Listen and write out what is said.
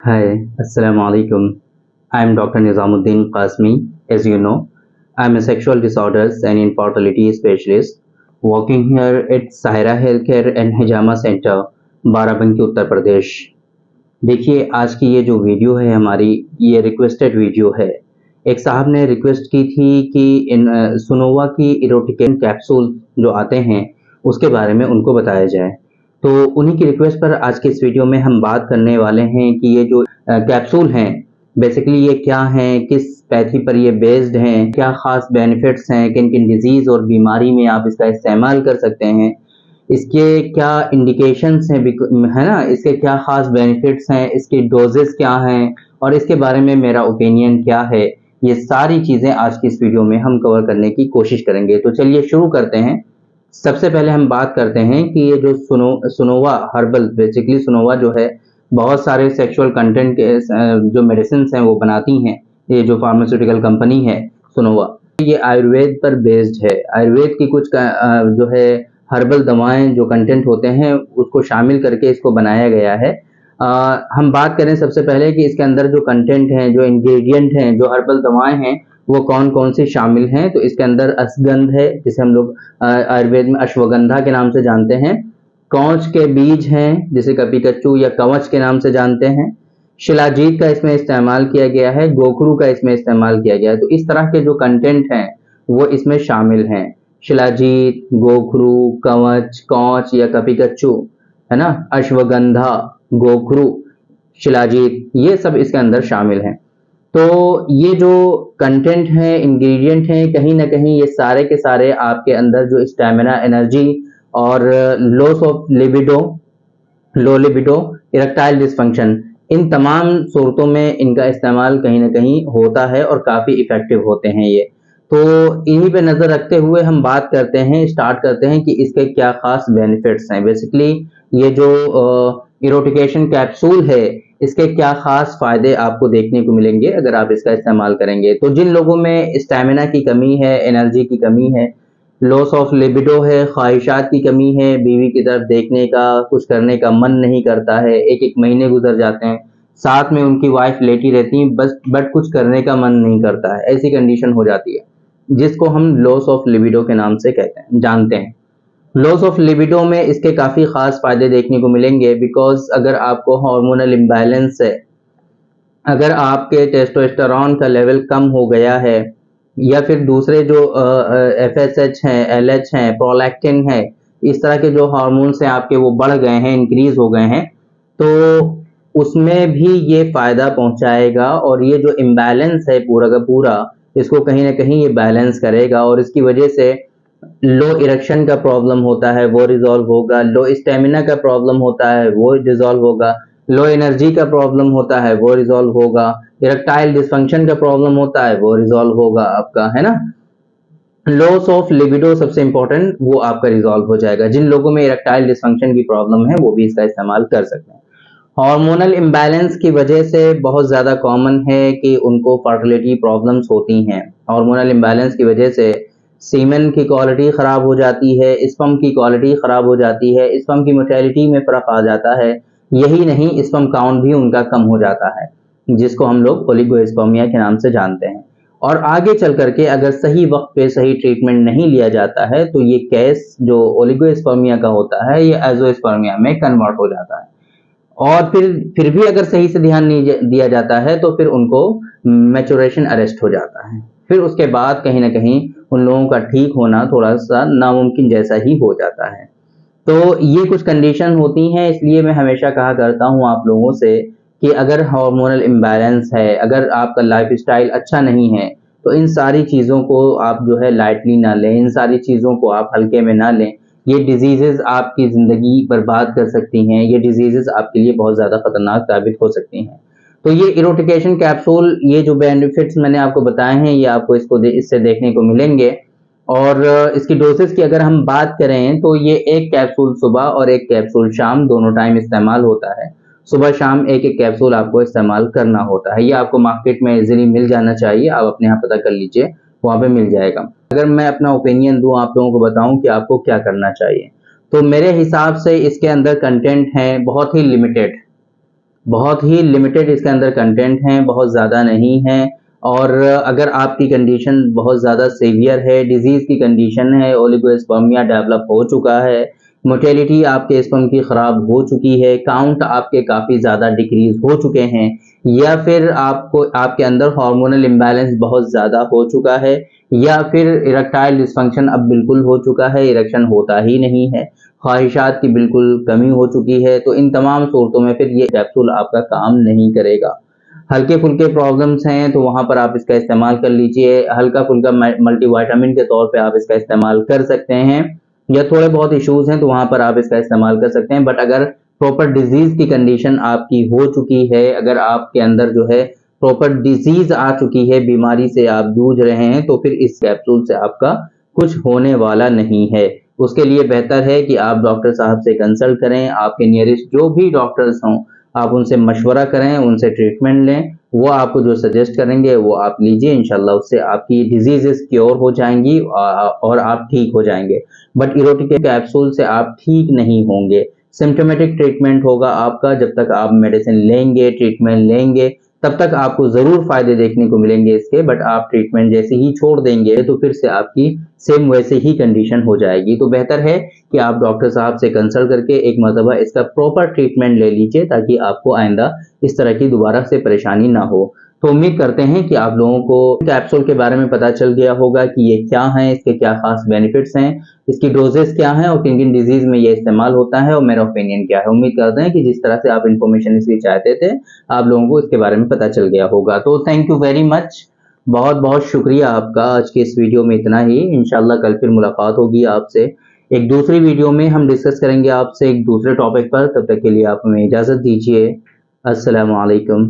Hi, Assalamu alaikum. I am Dr. Nizamuddin Qasmi. As you know, I am a sexual disorders and infertility specialist working here at Sahara Healthcare and Hijama Center, Barabanki Uttar Pradesh. देखिए, आज की ये जो video है हमारी, ये requested video है। एक साहब ने रिक्वेस्ट की थी कि सुनोवा की इरोटिकेन कैप्सूल जो आते हैं उसके बारे में उनको बताया जाए। तो उन्हीं की रिक्वेस्ट पर आज के इस वीडियो में हम बात करने वाले हैं कि ये जो कैप्सूल हैं, बेसिकली ये क्या हैं, किस पैथी पर ये बेस्ड हैं, क्या खास बेनिफिट्स हैं, किन किन डिजीज और बीमारी में आप इसका इस्तेमाल कर सकते हैं, इसके क्या इंडिकेशंस हैं, है ना, इसके क्या खास बेनिफिट्स हैं, इसकी डोजेस क्या हैं और इसके बारे में मेरा ओपिनियन क्या है, ये सारी चीजें आज की इस वीडियो में हम कवर करने की कोशिश करेंगे। तो चलिए शुरू करते हैं। सबसे पहले हम बात करते हैं कि ये जो सुनोवा हर्बल, बेसिकली सुनोवा जो है बहुत सारे सेक्सुअल कंटेंट के जो मेडिसिन हैं वो बनाती हैं। ये जो फार्मास्यूटिकल कंपनी है सुनोवा, ये आयुर्वेद पर बेस्ड है। आयुर्वेद की कुछ जो है हर्बल दवाएं जो कंटेंट होते हैं उसको शामिल करके इसको बनाया गया है। हम बात करें सबसे पहले कि इसके अंदर जो कंटेंट हैं, जो इंग्रेडिएंट हैं, जो हर्बल दवाएं हैं वो कौन कौन सी शामिल हैं। तो इसके अंदर अश्वगंध है, जिसे हम लोग आयुर्वेद में अश्वगंधा के नाम से जानते हैं। कौच के बीज हैं, जिसे कपिकच्चू या कवच के नाम से जानते हैं। शिलाजीत का इसमें इस्तेमाल किया गया है, गोखरू का इसमें इस्तेमाल किया गया है। तो इस तरह के जो कंटेंट हैं वो इसमें शामिल हैं। शिलाजीत, गोखरू, कवच, कौच या कपिकच्चू, है ना, अश्वगंधा, गोखरू, शिलाजीत, ये सब इसके अंदर शामिल हैं। तो ये जो कंटेंट है, इंग्रेडिएंट हैं, कहीं ना कहीं ये सारे के सारे आपके अंदर जो स्टैमिना, एनर्जी और loss of libido, low libido, erectile dysfunction, इन तमाम सूरतों में इनका इस्तेमाल कहीं ना कहीं होता है और काफ़ी इफ़ेक्टिव होते हैं ये। तो इन्हीं पे नज़र रखते हुए हम बात करते हैं, स्टार्ट करते हैं कि इसके क्या ख़ास बेनिफिट्स हैं। बेसिकली ये जो इरोटिकेशन कैप्सूल है, इसके क्या ख़ास फ़ायदे आपको देखने को मिलेंगे अगर आप इसका इस्तेमाल करेंगे। तो जिन लोगों में स्टैमिना की कमी है, एनर्जी की कमी है, लॉस ऑफ लिबिडो है, ख्वाहिशात की कमी है, बीवी की तरफ देखने का, कुछ करने का मन नहीं करता है, एक एक महीने गुजर जाते हैं, साथ में उनकी वाइफ लेटी रहती है बस, बट कुछ करने का मन नहीं करता है, ऐसी कंडीशन हो जाती है, जिसको हम लॉस ऑफ लिबिडो के नाम से कहते हैं, जानते हैं। लॉस ऑफ लिबिडो में इसके काफ़ी खास फायदे देखने को मिलेंगे, बिकॉज अगर आपको हार्मोनल इम्बैलेंस है, अगर आपके टेस्टोस्टेरोन का लेवल कम हो गया है, या फिर दूसरे जो एफएसएच हैं, एलएच हैं, प्रोलैक्टिन है, इस तरह के जो हार्मोन्स हैं आपके वो बढ़ गए हैं, इंक्रीज हो गए हैं, तो उसमें भी ये फायदा पहुंचाएगा और ये जो इम्बैलेंस है पूरा का पूरा, इसको कहीं ना कहीं ये बैलेंस करेगा और इसकी वजह से लो इरेक्शन का प्रॉब्लम होता है वो रिजॉल्व होगा, लो स्टेमिना का प्रॉब्लम होता है वो रिजॉल्व होगा, लो एनर्जी का प्रॉब्लम होता है वो रिजॉल्व होगा, इरेक्टाइल डिसफंक्शन का प्रॉब्लम होता है वो रिजॉल्व होगा आपका, है ना। लॉस ऑफ लिबिडो सबसे इंपॉर्टेंट, वो आपका रिजॉल्व हो जाएगा। जिन लोगों में इरेक्टाइल डिसफंक्शन की प्रॉब्लम है वो भी इसका इस्तेमाल कर सकते हैं। हार्मोनल इम्बैलेंस की वजह से बहुत ज़्यादा कॉमन है कि उनको फर्टिलिटी प्रॉब्लम्स होती हैं। हार्मोनल इम्बैलेंस की वजह से सीमेन की क्वालिटी ख़राब हो जाती है, स्पर्म की क्वालिटी ख़राब हो जाती है, स्पर्म की मोटेलिटी में फ़र्क आ जाता है, यही नहीं स्पर्म काउंट भी उनका कम हो जाता है, जिसको हम लोग ओलिगोस्पर्मिया के नाम से जानते हैं। और आगे चल करके अगर सही वक्त पे सही ट्रीटमेंट नहीं लिया जाता है तो ये केस जो ओलिगोस्पर्मिया का होता है ये एजोस्पर्मिया में कन्वर्ट हो जाता है। और फिर भी अगर सही से ध्यान नहीं दिया जाता है तो फिर उनको मैचुरेशन अरेस्ट हो जाता है, फिर उसके बाद कहीं ना कहीं उन लोगों का ठीक होना थोड़ा सा नामुमकिन जैसा ही हो जाता है। तो ये कुछ कंडीशन होती हैं, इसलिए मैं हमेशा कहा करता हूँ आप लोगों से कि अगर हार्मोनल इम्बैलेंस है, अगर आपका लाइफस्टाइल अच्छा नहीं है, तो इन सारी चीज़ों को आप जो है लाइटली ना लें, इन सारी चीज़ों को आप हल्के में ना लें। ये डिजीज़ेज़ आपकी ज़िंदगी बर्बाद कर सकती हैं, ये डिजीज़ेज़ आपके लिए बहुत ज़्यादा खतरनाक साबित हो सकती हैं। तो ये इरोटिकेशन कैप्सूल, ये जो बेनिफिट्स मैंने आपको बताए हैं, ये आपको इससे देखने को मिलेंगे। और इसकी डोसेस की अगर हम बात करें तो ये एक कैप्सूल सुबह और एक कैप्सूल शाम, दोनों टाइम इस्तेमाल होता है। सुबह शाम एक एक कैप्सूल आपको इस्तेमाल करना होता है। ये आपको मार्केट में इजीली मिल जाना चाहिए, आप अपने यहाँ पता कर लीजिए, वहाँ पे मिल जाएगा। अगर मैं अपना ओपिनियन दूँ, आप लोगों को बताऊँ कि आपको क्या करना चाहिए, तो मेरे हिसाब से इसके अंदर कंटेंट है बहुत ही लिमिटेड, बहुत ही लिमिटेड इसके अंदर कंटेंट हैं, बहुत ज़्यादा नहीं है। और अगर आपकी कंडीशन बहुत ज़्यादा सीवियर है, डिजीज़ की कंडीशन है, ओलिगोस्पर्मिया डेवलप हो चुका है, मोटेलिटी आपके स्पर्म की ख़राब हो चुकी है, काउंट आपके काफ़ी ज़्यादा डिक्रीज़ हो चुके हैं, या फिर आपको आपके अंदर हार्मोनल इम्बैलेंस बहुत ज़्यादा हो चुका है, या फिर इरेक्टाइल डिस्फंक्शन अब बिल्कुल हो चुका है, इरेक्शन होता ही नहीं है, ख्वाहिशात की बिल्कुल कमी हो चुकी है, तो इन तमाम सूरतों में फिर ये कैप्सूल आपका काम नहीं करेगा। हल्के-फुल्के प्रॉब्लम्स हैं तो वहाँ पर आप इसका इस्तेमाल कर लीजिए, हल्का-फुल्का मल्टीविटामिन के तौर पे आप इसका इस्तेमाल कर सकते हैं, या थोड़े बहुत इश्यूज़ हैं तो वहाँ पर आप इसका इस्तेमाल कर सकते हैं। बट अगर प्रॉपर डिज़ीज़ की कंडीशन आपकी हो चुकी है, अगर आपके अंदर जो है प्रॉपर डिज़ीज़ आ चुकी है, बीमारी से आप जूझ रहे हैं, तो फिर इस कैप्सूल से आपका कुछ होने वाला नहीं है। उसके लिए बेहतर है कि आप डॉक्टर साहब से कंसल्ट करें, आपके नियरेस्ट जो भी डॉक्टर्स हों, आप उनसे मशवरा करें, उनसे ट्रीटमेंट लें, वो आपको जो सजेस्ट करेंगे वो आप लीजिए, इंशाल्लाह उससे आपकी डिजीज़ेज़ क्योर हो जाएँगी और आप ठीक हो जाएँगे। बट इरोटिक कैप्सूल से आप ठीक नहीं होंगे। सिम्प्टोमेटिक ट्रीटमेंट होगा आपका, जब तक आप मेडिसिन लेंगे, ट्रीटमेंट लेंगे, तब तक आपको ज़रूर फ़ायदे देखने को मिलेंगे इसके। बट आप ट्रीटमेंट जैसे ही छोड़ देंगे तो फिर से आपकी सेम वैसे ही कंडीशन हो जाएगी। तो बेहतर है कि आप डॉक्टर साहब से कंसल्ट करके एक मरतबा इसका प्रॉपर ट्रीटमेंट ले लीजिए, ताकि आपको आइंदा इस तरह की दोबारा से परेशानी ना हो। तो उम्मीद करते हैं कि आप लोगों को कैप्सूल के बारे में पता चल गया होगा कि ये क्या हैं, इसके क्या खास बेनिफिट्स हैं, इसकी डोजेस क्या हैं और किन-किन डिजीज़ में ये इस्तेमाल होता है और मेरा ओपिनियन क्या है। उम्मीद करते हैं कि जिस तरह से आप इन्फॉर्मेशन इसकी चाहते थे, आप लोगों को इसके बारे में पता चल गया होगा। तो थैंक यू वेरी मच। बहुत-बहुत शुक्रिया आपका। आज की इस वीडियो में इतना ही। इंशाल्लाह कल फिर मुलाकात होगी आपसे। एक दूसरी वीडियो में हम डिस्कस करेंगे आपसे एक दूसरे टॉपिक पर। तब तक के लिए आप हमें इजाज़त दीजिए। अस्सलामु अलैकुम।